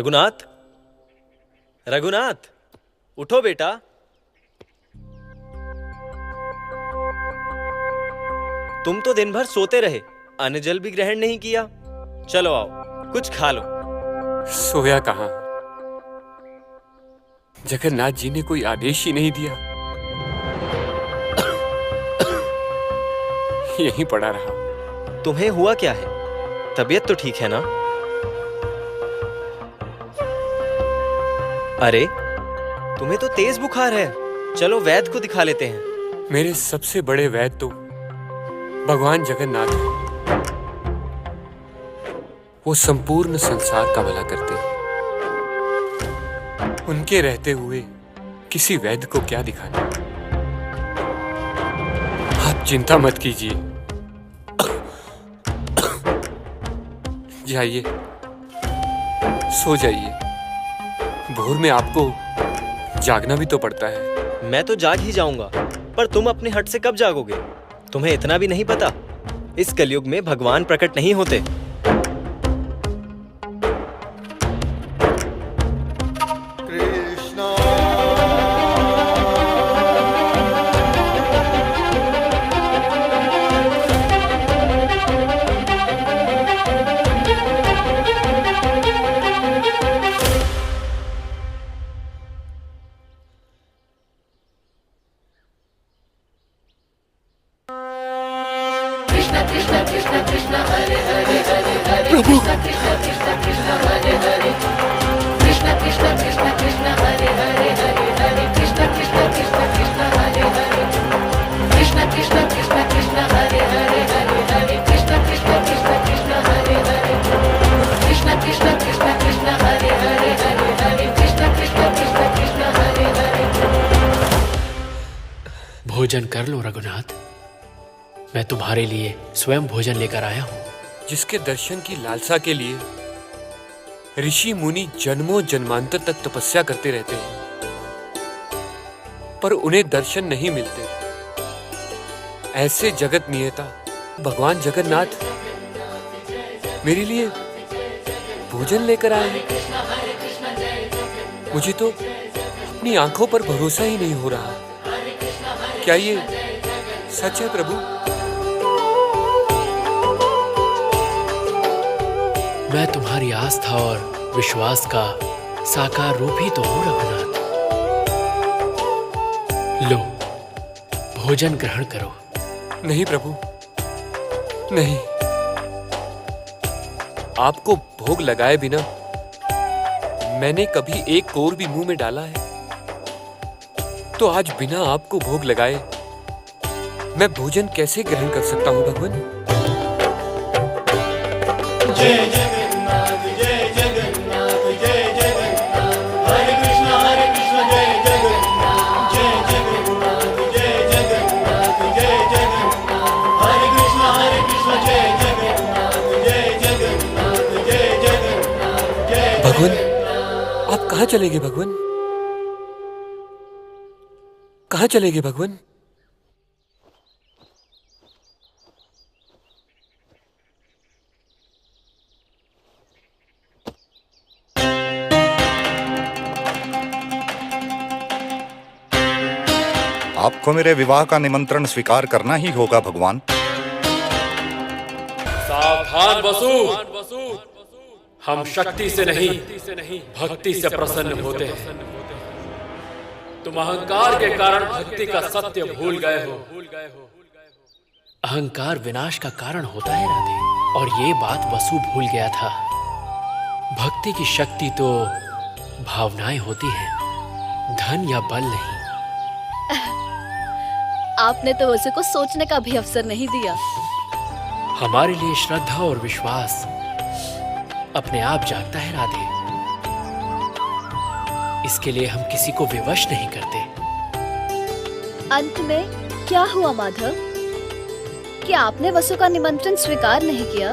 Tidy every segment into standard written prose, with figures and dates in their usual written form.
रघुनाथ, रघुनाथ, उठो बेटा। तुम तो दिन भर सोते रहे, अन्न जल भी ग्रहण नहीं किया। चलो आओ, कुछ खा लो। सोया कहाँ? जगन्नाथ जी ने कोई आदेश ही नहीं दिया, यहीं पड़ा रहा। तुम्हें हुआ क्या है? तबीयत तो ठीक है ना? अरे, तुम्हें तो तेज बुखार है। चलो वैद्य को दिखा लेते हैं। मेरे सबसे बड़े वैद्य तो भगवान जगन्नाथ हैं। वो संपूर्ण संसार का भला करते हैं। उनके रहते हुए किसी वैद्य को क्या दिखाना। आप चिंता मत कीजिए, जाइए, सो जाइए। भोर में आपको जागना भी तो पड़ता है। मैं तो जाग ही जाऊंगा, पर तुम अपने हट से कब जागोगे? तुम्हें इतना भी नहीं पता, इस कलयुग में भगवान प्रकट नहीं होते। भोजन कर लो रघुनाथ, मैं तुम्हारे लिए स्वयं भोजन लेकर आया हूं। जिसके दर्शन की लालसा के लिए ऋषि मुनि जन्मों जन्मांतर तक तपस्या करते रहते हैं, पर उन्हें दर्शन नहीं मिलते, ऐसे जगत नियता भगवान जगन्नाथ मेरे लिए भोजन लेकर आए हैं। मुझे तो अपनी आंखों पर भरोसा ही नहीं हो रहा। क्या ये सच है प्रभु? मैं तुम्हारी आस्था और विश्वास का साकार रूप ही तो हूं रघुनाथ। लो, भोजन ग्रहण करो। नहीं प्रभु, नहीं। आपको भोग लगाए बिना मैंने कभी एक कोर भी मुंह में डाला है, तो आज बिना आपको भोग लगाए मैं भोजन कैसे ग्रहण कर सकता हूं भगवान? जय जगन्नाथ, जय जगन्नाथ, जय जगन्नाथ, हरे कृष्ण जय जगन्नाथ, जय जगन्नाथ, जय जगन्नाथ, जय जगन्नाथ, हरे कृष्ण जय जगन्नाथ, जय जगन्नाथ, जय जगन्नाथ, जय भगवान, आप कहाँ चले गए भगवान? कहाँ चले गए भगवान? आपको मेरे विवाह का निमंत्रण स्वीकार करना ही होगा भगवान। सावधान वसु, हम शक्ति से नहीं भक्ति से प्रसन्न होते हैं। तुम अहंकार के कारण भक्ति का सत्य भूल गए हो। अहंकार विनाश का कारण होता है राधे, और ये बात वसु भूल गया था। भक्ति की शक्ति तो भावनाएं होती हैं, धन या बल नहीं। आपने तो वसु को सोचने का भी अवसर नहीं दिया। हमारे लिए श्रद्धा और विश्वास अपने आप जागता है राधे। इसके लिए हम किसी को विवश नहीं करते। अंत में क्या हुआ माधव? क्या आपने वसु का निमंत्रण स्वीकार नहीं किया?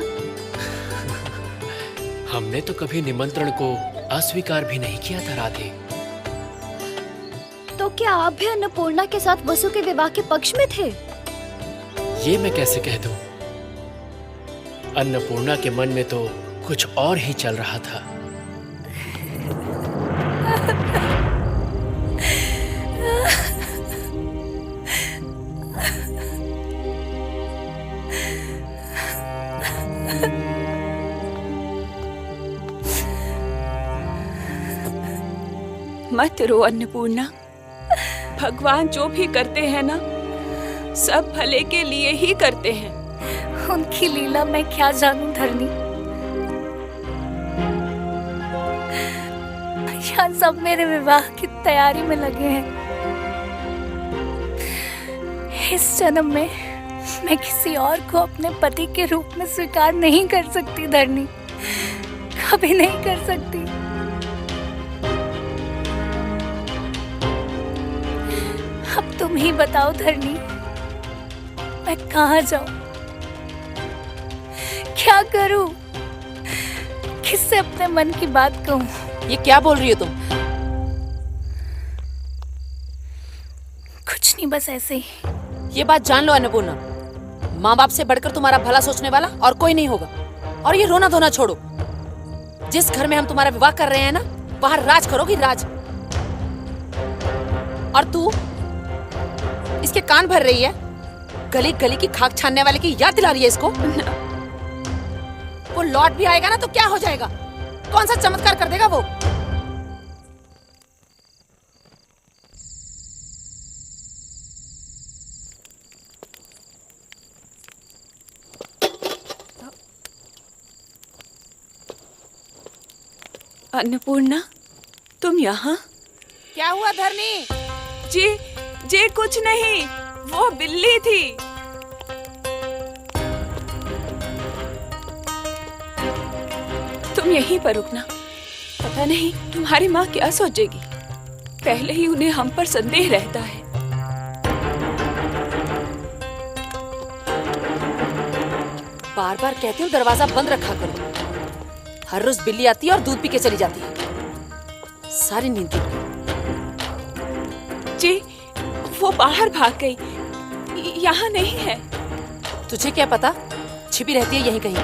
हमने तो कभी निमंत्रण को अस्वीकार भी नहीं किया था राधे। तो क्या आप भी अन्नपूर्णा के साथ वसु के विवाह के पक्ष में थे? ये मैं कैसे कह दूं? अन्नपूर्णा के मन में तो कुछ और ही चल रहा था। मत रो अन्नपूर्णा। भगवान जो भी करते हैं ना, सब भले के लिए ही करते हैं। उनकी लीला मैं क्या जानूं धरनी। यहाँ सब मेरे विवाह की तैयारी में लगे हैं। इस जन्म में मैं किसी और को अपने पति के रूप में स्वीकार नहीं कर सकती धरनी, कभी नहीं कर सकती। अब तुम ही बताओ धरनी, मैं कहाँ जाऊं, क्या करूं, किससे अपने मन की बात कहूं? ये क्या बोल रही हो तुम? कुछ नहीं, बस ऐसे ही। ये बात जान लो अन्नपूर्णा, माँ बाप से बढ़कर तुम्हारा भला सोचने वाला और कोई नहीं होगा। और ये रोना धोना छोड़ो। जिस घर में हम तुम्हारा विवाह कर रहे हैं ना, वहां राज करोगी, राज। और तू इसके कान भर रही है, गली गली की खाक छानने वाले की याद दिला रही है इसको। वो लौट भी आएगा ना तो क्या हो जाएगा? कौन सा चमत्कार कर देगा वो? अन्नपूर्णा, तुम यहाँ? क्या हुआ धरनी? जी कुछ नहीं, वो बिल्ली थी। तुम यहीं पर रुकना, पता नहीं तुम्हारी माँ क्या सोचेगी। पहले ही उन्हें हम पर संदेह रहता है। बार बार कहती हूँ दरवाजा बंद रखा करो। हर रोज बिल्ली आती है और दूध पी के चली जाती है, सारी नींद टूट गई। जी, वो बाहर भाग गई, यहाँ नहीं है। तुझे क्या पता, छिपी रहती है यहीं कहीं।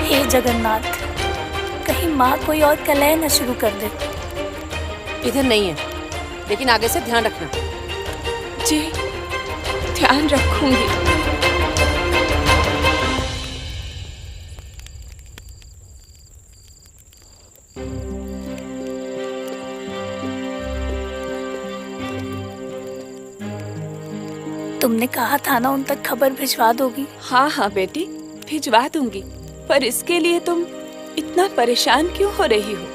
हे जगन्नाथ, कहीं माँ कोई और कलह न शुरू कर दे। इधर नहीं है, लेकिन आगे से ध्यान रखना। जी, ध्यान रखूंगी। तुमने कहा था ना उन तक खबर भिजवा दोगी। हाँ बेटी, भिजवा दूंगी। पर इसके लिए तुम इतना परेशान क्यों हो रही हो?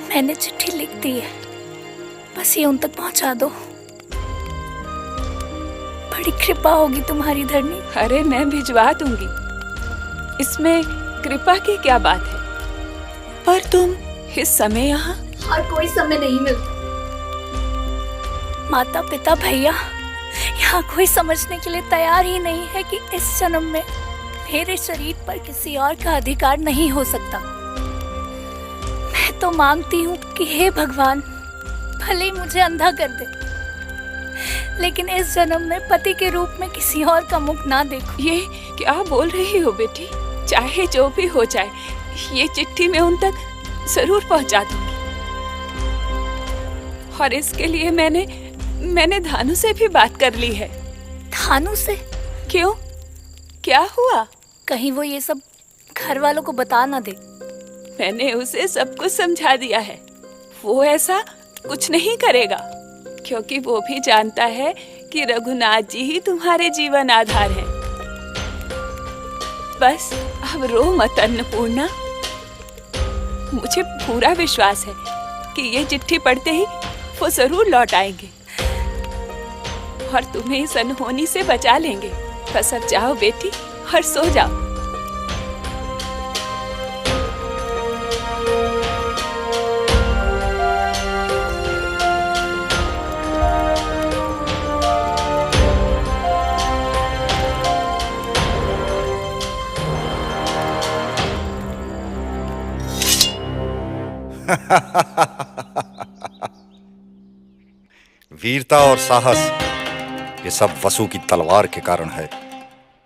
मैंने चिट्ठी लिख दी है, बस ये उन तक पहुंचा दो। बड़ी कृपा होगी तुम्हारी धरनी। अरे मैं भिजवा दूंगी, इसमें कृपा की क्या बात है। पर तुम इस समय यहाँ? और कोई समय नहीं मिलता। माता पिता भैया यहाँ कोई समझने के लिए तैयार ही नहीं है कि इस जन्म में मेरे शरीर पर किसी और का अधिकार नहीं हो सकता। मैं तो मांगती हूँ कि हे भगवान, भले ही मुझे अंधा कर दे, लेकिन इस जन्म में पति के रूप में किसी और का मुख ना देखूं। ये क्या बोल रही हो बेटी? चाहे जो भी हो जाए, ये चिट्ठी मैं उन तक जरूर पहुंचा दूंगी। और इसके लिए मैंने धानु से भी बात कर ली है। धानु से? क्यों, क्या हुआ? कहीं वो ये सब घर वालों को बता ना दे। मैंने उसे सब कुछ समझा दिया है। वो ऐसा कुछ नहीं करेगा, क्योंकि वो भी जानता है कि रघुनाथ जी ही तुम्हारे जीवन आधार है। बस अब रो मत अन्नपूर्णा। मुझे पूरा विश्वास है कि ये चिट्ठी पढ़ते ही वो जरूर लौट आएंगे और तुम्हें इस अनहोनी से बचा लेंगे। बस अब जाओ बेटी और सो जाओ। वीरता और साहस, ये सब वसु की तलवार के कारण है।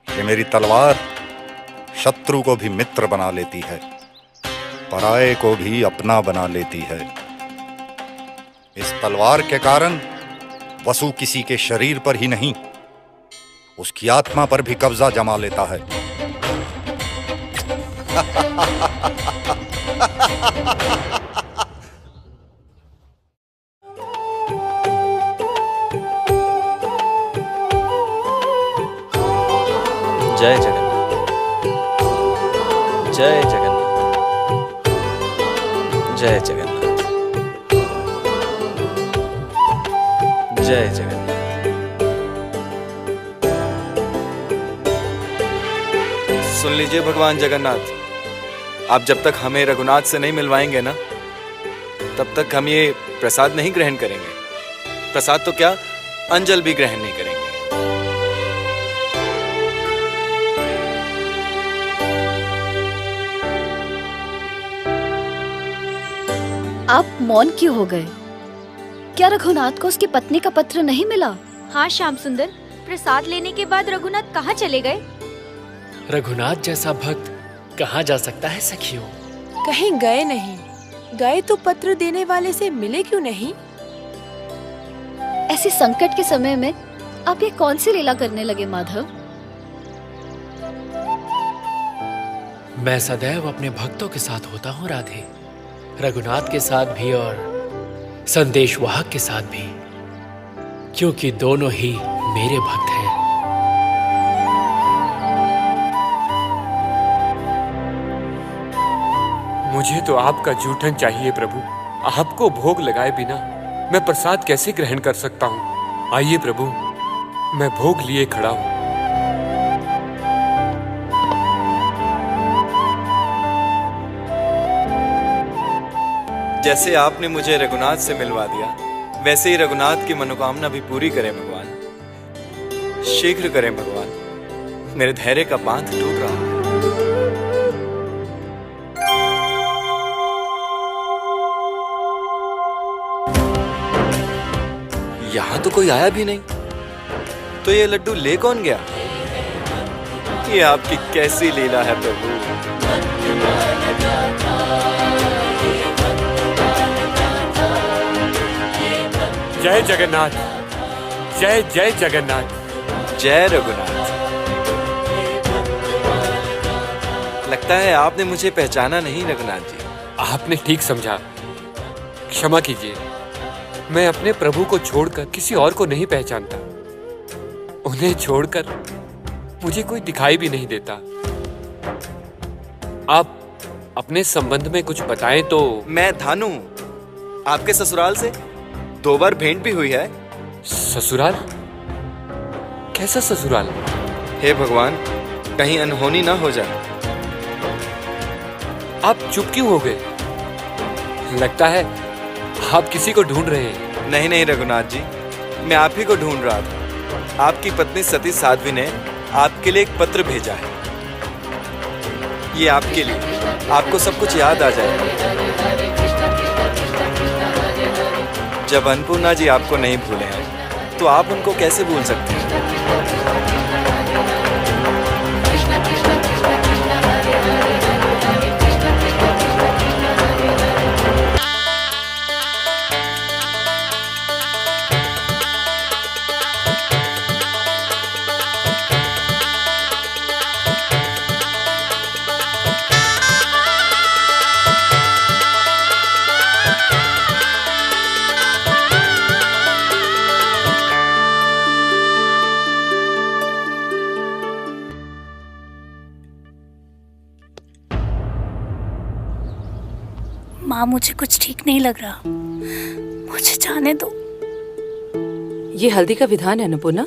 ये मेरी तलवार शत्रु को भी मित्र बना लेती है। पराये को भी अपना बना लेती है। इस तलवार के कारण वसु किसी के शरीर पर ही नहीं, उसकी आत्मा पर भी कब्जा जमा लेता है। जय जगन्नाथ, जय जगन्नाथ, जय जगन्नाथ, जय जगन्नाथ। सुन लीजिए भगवान जगन्नाथ, आप जब तक हमें रघुनाथ से नहीं मिलवाएंगे ना, तब तक हम ये प्रसाद नहीं ग्रहण करेंगे। प्रसाद तो क्या, अंजल भी ग्रहण नहीं करेंगे। आप मौन क्यों हो गए? क्या रघुनाथ को उसकी पत्नी का पत्र नहीं मिला? हाँ श्याम सुंदर, प्रसाद लेने के बाद रघुनाथ कहाँ चले गए? रघुनाथ जैसा भक्त कहाँ जा सकता है सखियों? कहीं गए नहीं, गए तो पत्र देने वाले से मिले क्यों नहीं? ऐसे संकट के समय में आप ये कौन सी लीला करने लगे माधव? मैं सदैव अपने भक्तों के साथ होता हूँ राधे, रघुनाथ के साथ भी और संदेशवाहक के साथ भी, क्योंकि दोनों ही मेरे भक्त हैं। मुझे तो आपका जूठन चाहिए प्रभु। आपको भोग लगाए बिना मैं प्रसाद कैसे ग्रहण कर सकता हूँ? आइए प्रभु, मैं भोग लिए खड़ा हूँ। जैसे आपने मुझे रघुनाथ से मिलवा दिया, वैसे ही रघुनाथ की मनोकामना भी पूरी करें भगवान। शीघ्र करें भगवान, मेरे धैर्य का बांध टूट रहा है। यहां तो कोई आया भी नहीं, तो ये लड्डू ले कौन गया? ये आपकी कैसी लीला है प्रभु। जय जगन्नाथ, जय जय जगन्नाथ, जय रघुनाथ। लगता है आपने मुझे पहचाना नहीं रघुनाथ जी। आपने ठीक समझा, क्षमा कीजिए। मैं अपने प्रभु को छोड़कर किसी और को नहीं पहचानता। उन्हें छोड़कर मुझे कोई दिखाई भी नहीं देता। आप अपने संबंध में कुछ बताएं तो। मैं धानु, आपके ससुराल से 2 बार भेंट भी हुई है। ससुराल? कैसा ससुराल? हे भगवान, कहीं अनहोनी ना हो जाए। आप चुप क्यों हो गए? लगता है आप किसी को ढूंढ रहे हैं। नहीं नहीं रघुनाथ जी, मैं आप ही को ढूंढ रहा था। आपकी पत्नी सती साध्वी ने आपके लिए एक पत्र भेजा है। ये आपके लिए, आपको सब कुछ याद आ जाएगा। जब अन्नपूर्णा जी आपको नहीं भूले हैं, तो आप उनको कैसे भूल सकते हैं? माँ, मुझे कुछ ठीक नहीं लग रहा, मुझे जाने दो। ये हल्दी का विधान है अन्नपूर्णा,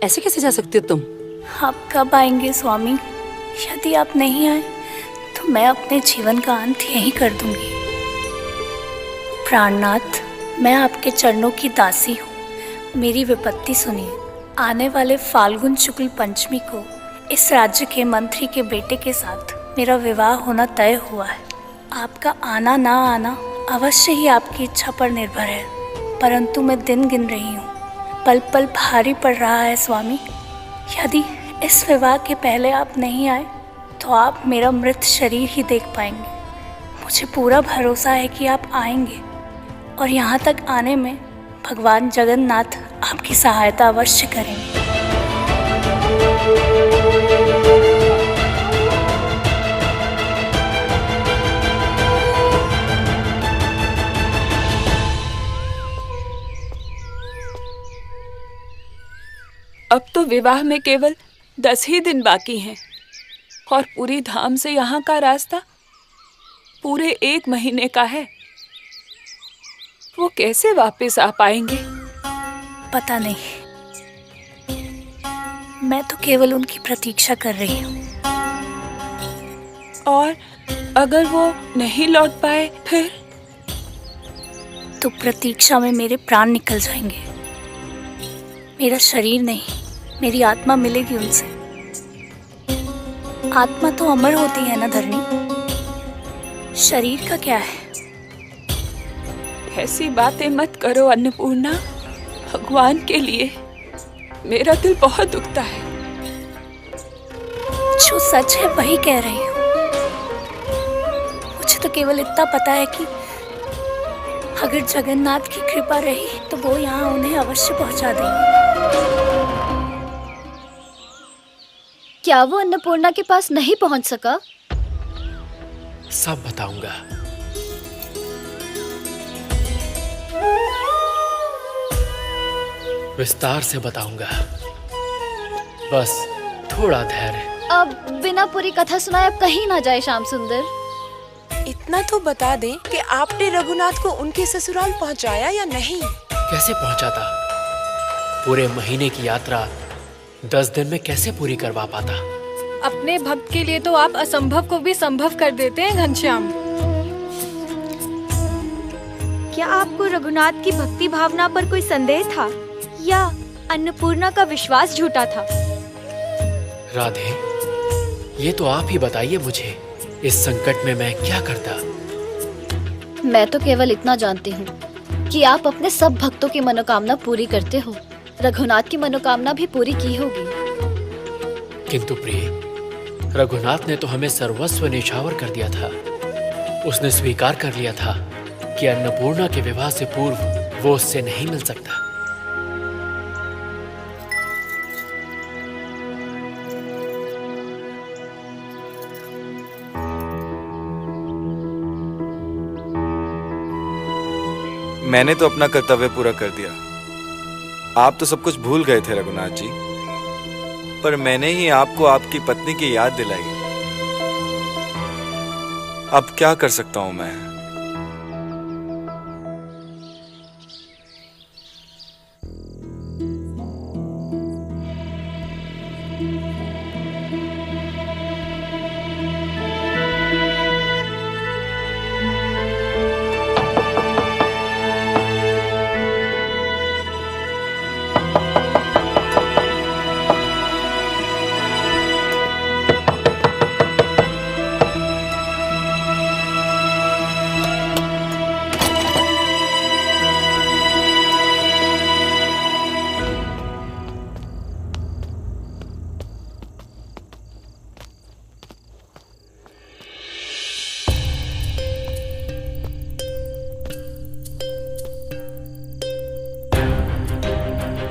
ऐसे कैसे जा सकती हो तुम? आप कब आएंगे स्वामी? यदि आप नहीं आए तो मैं अपने जीवन का अंत यहीं कर दूंगी। प्राणनाथ, मैं आपके चरणों की दासी हूँ। मेरी विपत्ति सुनिए। आने वाले फाल्गुन शुक्ल पंचमी को इस राज्य के मंत्री के बेटे के साथ मेरा विवाह होना तय हुआ है। आपका आना ना आना अवश्य ही आपकी इच्छा पर निर्भर है, परंतु मैं दिन गिन रही हूँ। पल पल भारी पड़ रहा है स्वामी। यदि इस विवाह के पहले आप नहीं आए तो आप मेरा मृत शरीर ही देख पाएंगे। मुझे पूरा भरोसा है कि आप आएंगे और यहाँ तक आने में भगवान जगन्नाथ आपकी सहायता अवश्य करेंगे। अब तो विवाह में केवल 10 ही दिन बाकी हैं और पूरी धाम से यहाँ का रास्ता पूरे 1 महीने का है। वो कैसे वापस आ पाएंगे? पता नहीं, मैं तो केवल उनकी प्रतीक्षा कर रही हूँ। और अगर वो नहीं लौट पाए फिर? तो प्रतीक्षा में मेरे प्राण निकल जाएंगे। मेरा शरीर नहीं, मेरी आत्मा मिलेगी उनसे। आत्मा तो अमर होती है ना धरनी, शरीर का क्या है? ऐसी बातें मत करो अन्नपूर्णा, भगवान के लिए मेरा दिल बहुत दुखता है। जो सच है वही कह रही हूँ। मुझे तो केवल इतना पता है कि अगर जगन्नाथ की कृपा रही तो वो यहाँ उन्हें अवश्य पहुँचा देंगे। क्या वो अन्नपूर्णा के पास नहीं पहुंच सका? सब बताऊंगा। विस्तार से बताऊंगा, बस थोड़ा धैर्य। अब बिना पूरी कथा सुनाए अब कहीं ना जाए श्याम सुंदर। इतना तो बता दें कि आपने रघुनाथ को उनके ससुराल पहुंचाया या नहीं? कैसे पहुंचा था? पूरे महीने की यात्रा 10 दिन में कैसे पूरी करवा पाता? अपने भक्त के लिए तो आप असंभव को भी संभव कर देते हैं घनश्याम। क्या आपको रघुनाथ की भक्ति भावना पर कोई संदेह था या अन्नपूर्णा का विश्वास झूठा था? राधे, ये तो आप ही बताइए मुझे, इस संकट में मैं क्या करता? मैं तो केवल इतना जानती हूँ कि आप अपने सब भक्तों की मनोकामना पूरी करते हो। रघुनाथ की मनोकामना भी पूरी की होगी। किंतु प्रिय, रघुनाथ ने तो हमें सर्वस्व न्यौछावर कर दिया था। उसने स्वीकार कर लिया था कि अन्नपूर्णा के विवाह से पूर्व वो उससे नहीं मिल सकता। मैंने तो अपना कर्तव्य पूरा कर दिया। आप तो सब कुछ भूल गए थे रघुनाथ जी, पर मैंने ही आपको आपकी पत्नी की याद दिलाई। अब क्या कर सकता हूं मैं?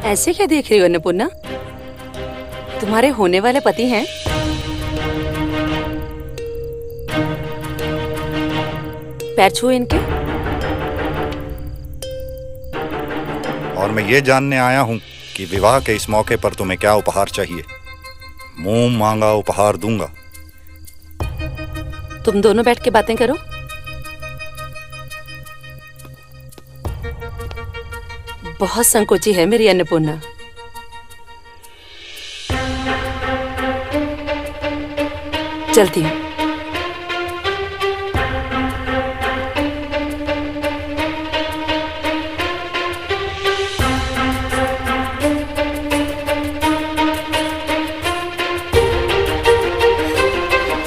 ऐसे क्या देख रही हो अन्नपूर्णा? तुम्हारे होने वाले पति हैं? पैर छुओ इनके। और मैं ये जानने आया हूं कि विवाह के इस मौके पर तुम्हें क्या उपहार चाहिए। मुंह मांगा उपहार दूंगा। तुम दोनों बैठ के बातें करो। बहुत संकोची है मेरी अन्नपूर्णा। चलती हूँ।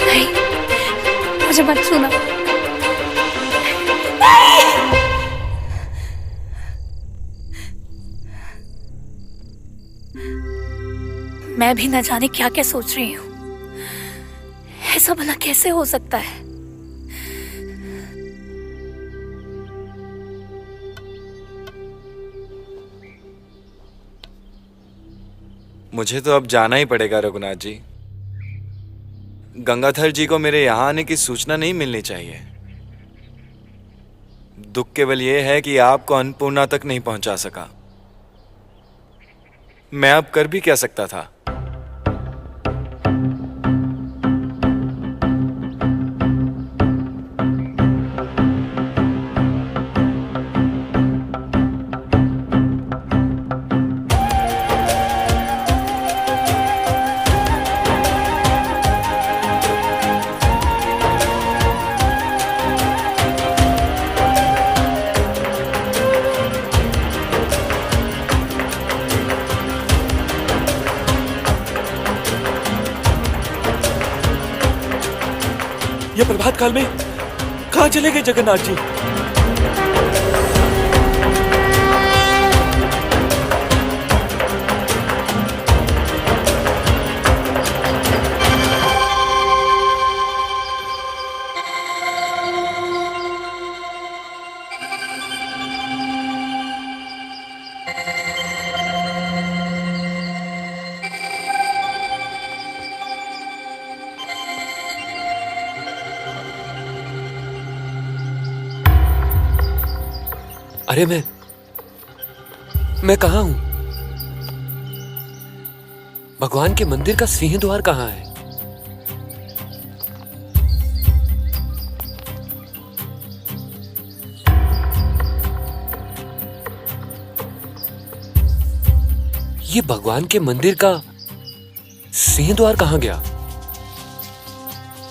नहीं, मुझे मत सुना। मैं भी न जाने क्या क्या सोच रही हूँ। ऐसा भला कैसे हो सकता है? मुझे तो अब जाना ही पड़ेगा रघुनाथ जी। गंगाधर जी को मेरे यहाँ आने की सूचना नहीं मिलनी चाहिए। दुख केवल यह है कि आपको अन्नपूर्णा तक नहीं पहुंचा सका। मैं अब कर भी क्या सकता था। ये प्रभात काल में कहाँ चले गए जगन्नाथ जी? अरे मैं कहाँ हूं? भगवान के मंदिर का सिंह द्वार कहाँ है? ये भगवान के मंदिर का सिंह द्वार कहाँ गया?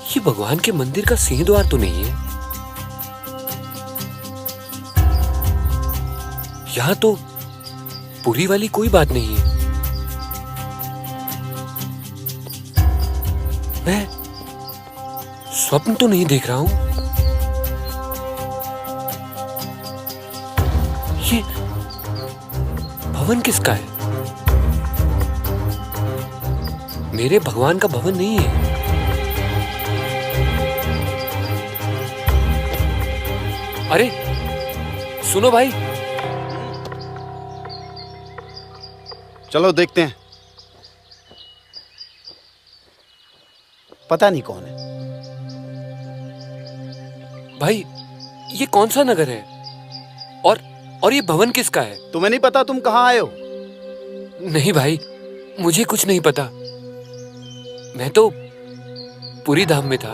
ये भगवान के मंदिर का सिंह द्वार तो नहीं है। यहां तो पूरी वाली कोई बात नहीं है। मैं स्वप्न तो नहीं देख रहा हूं। ये भवन किसका है? मेरे भगवान का भवन नहीं है। अरे सुनो भाई, चलो देखते हैं। पता नहीं कौन है। भाई ये कौन सा नगर है? और ये भवन किसका है? तुम्हें नहीं पता तुम कहाँ आए हो? नहीं भाई, मुझे कुछ नहीं पता। मैं तो पुरी धाम में था,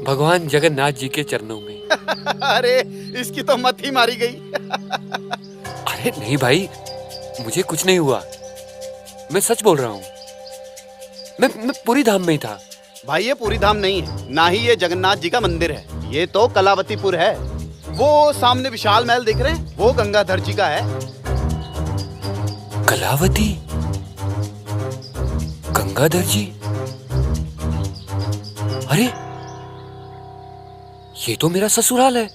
भगवान जगन्नाथ जी के चरणों में। अरे इसकी तो मत ही मारी गई। अरे नहीं भाई, मुझे कुछ नहीं हुआ। मैं सच बोल रहा हूँ। मैं पुरी धाम में ही था। भाई ये पुरी धाम नहीं है, ना ही ये जगन्नाथ जी का मंदिर है। ये तो कलावतीपुर है। वो सामने विशाल महल दिख रहे हैं, वो गंगाधर जी का है। कलावती? गंगाधर जी? अरे ये तो मेरा ससुराल है,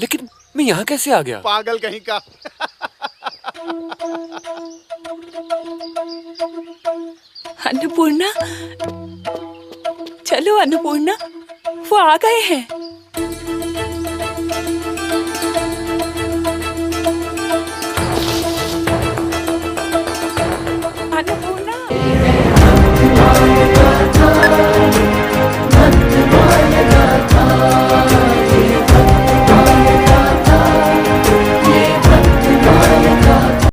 लेकिन मैं यहाँ कैसे आ गया? पागल कहीं का। अन्नपूर्णा, चलो अन्नपूर्णा, वो आ गए हैं।